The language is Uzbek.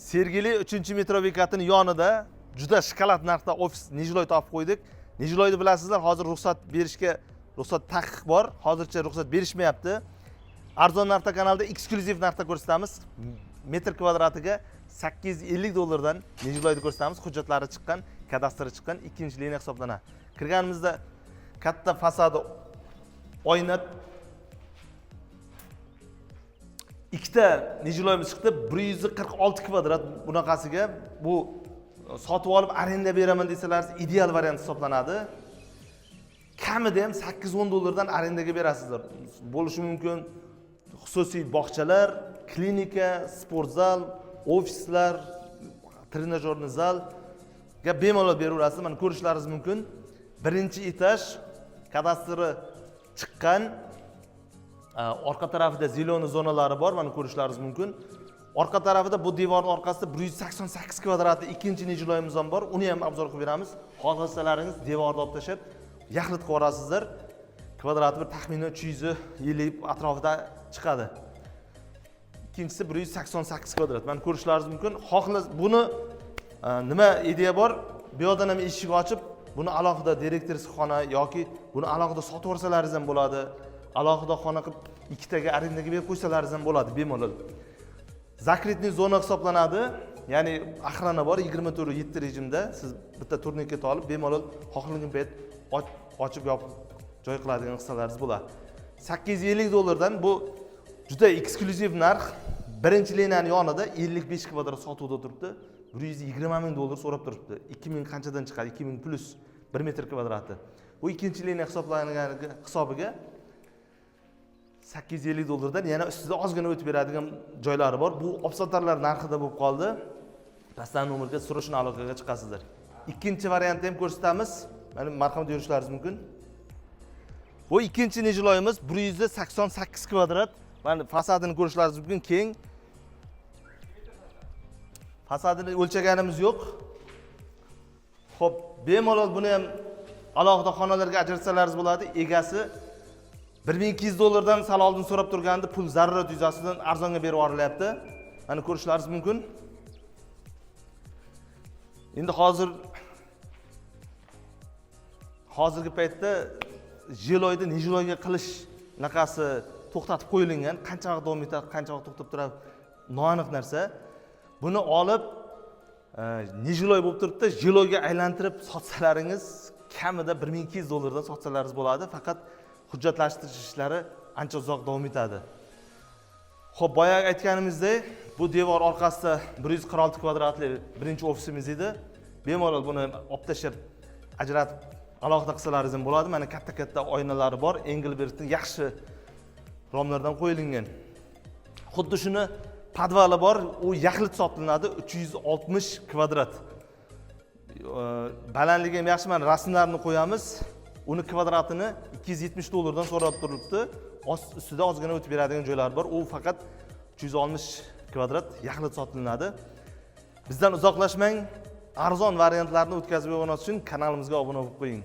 Sergeli 3-metro bekatining yonida juda shokolad narxda ofis Nijiloy topib qo'ydik. Nijiloyni bilasizlar, hozir ruxsat taqiq bor. Hozircha ruxsat berishmayapti. Arzon narxda kanalda eksklyuziv narxda ko'rsatamiz. Metr kvadratiga $850 dan Nijiloyni ko'rsatamiz. Hujjatlari chiqqan, kadastri chiqqan, ikkinchi liniya hisoblanadi. Kirganimizda katta fasadi oyna ikkita Nijiloyimiz chiqdi. 146 kvadrat bunaqasiga bu sotib olib arenda beraman desalar ideal variant hisoblanadi. Kamida ham $8-10 dan arendaga berasizlar. Bo'lishi mumkin xususiy bog'chalar, klinika, sport zal, ofislar, trenajyorni zalga bemalol beraverasiz. Mana ko'rishlaringiz mumkin. Birinchi etaj kadastri chiqqan. Orqa tarafida zeloni zonalari bor, mana ko'rishlaringiz mumkin. Orqa tarafida bu devorning orqasida 188 kvadratli ikkinchi Nijiloyimiz ham bor. Uni ham obzor qilib beramiz. Xohlasalaringiz devorni olib tashab, yaxlit qilib olasizlar. Kvadrati bir taxminan 350 atrofida chiqadi. Ikkinchisi 188 kvadrat. Mana ko'rishlaringiz mumkin. Buni nima ideya bor? Bu yerdan ham eshik ochib, buni alohida direktorskiy xona yoki buni alohida sotib yuborsalaringiz ham bo'ladi. Alohida xona qilib ikkitaga arendaga berib qo'ysalaringiz ham bo'ladi bemalol. Zakritniy zona hisoblanadi. Ya'ni axrana bor 24/7 rejimda. Siz bitta turniket olib bemalol xohlagan payt ochib yopib joy qiladigan qilsalaringiz bo'ladi. $850 dan bu juda eksklyuziv narx. Birinchi liniyaning yonida 55 kvadrat sotuvda turibdi. $120,000 so'rab turibdi. 2000 qanchadan chiqadi? 2000 plus 1 metr kvadrati. Bu ikkinchi liniya hisoblangan hisobiga $850 dan yana ustida ozgina o'tib beradigan joylari bor. Bu opsatarlar narxida bo'lib qoldi. Pastdan nomerga srochna aloqaga chiqasizlar. Ikkinchi variantni ham ko'rsatamiz. Mana marhamat yurishlaringiz mumkin. Bu ikkinchi Nijiloyimiz 188 kvadrat. Mana fasadini ko'rishlaringiz mumkin, keng. Fasadini o'lchaganimiz yo'q. Xo'p, bemalol buni ham alohida xonalarga ajratsalaringiz bo'ladi. Egasi $1200 dan sal oldin so'rab turganda pul zarurat yuzasidan arzonga berib yuborilyapti. Mana ko'rishlaringiz mumkin. Endi hozirgi paytda Jiloyni Nijiloyga qilish naqasi to'xtatib qo'yilgan. Qancha vaqt davom etadi, qancha vaqt to'xtab turadi, noaniq narsa. Buni olib Nijiloy bo'lib turibdi, Jiloyga aylantirib sotsalaringiz kamida $1200 dan sotsalaringiz bo'ladi. Faqat hujjatlashtirish ishlari ancha uzoq davom etadi. Xo'p, boya aytganimizdek, bu devor orqasida 146 kvadratli birinchi ofisimiz edi. Bemalol buni olib tashlab ajratib alohida qilsalaringiz ham bo'ladi. Mana katta-katta oynalari bor, Engelbergning yaxshi romlardan qo'yilgan. Xuddi shuni podvali bor, u yaxlit sotilinadi, 360 kvadrat. Balandligi ham yaxshi, mana rasmlarini qo'yamiz. Uni kvadratini $270 dan so'rab turibdi. Ustida ozgina o'tib beradigan joylari bor. U faqat 360 kvadrat yaxlit sotilinadi. Bizdan uzoqlashmang. Arzon variantlarni o'tkazib olishing uchun kanalimizga obuna bo'lib qo'ying.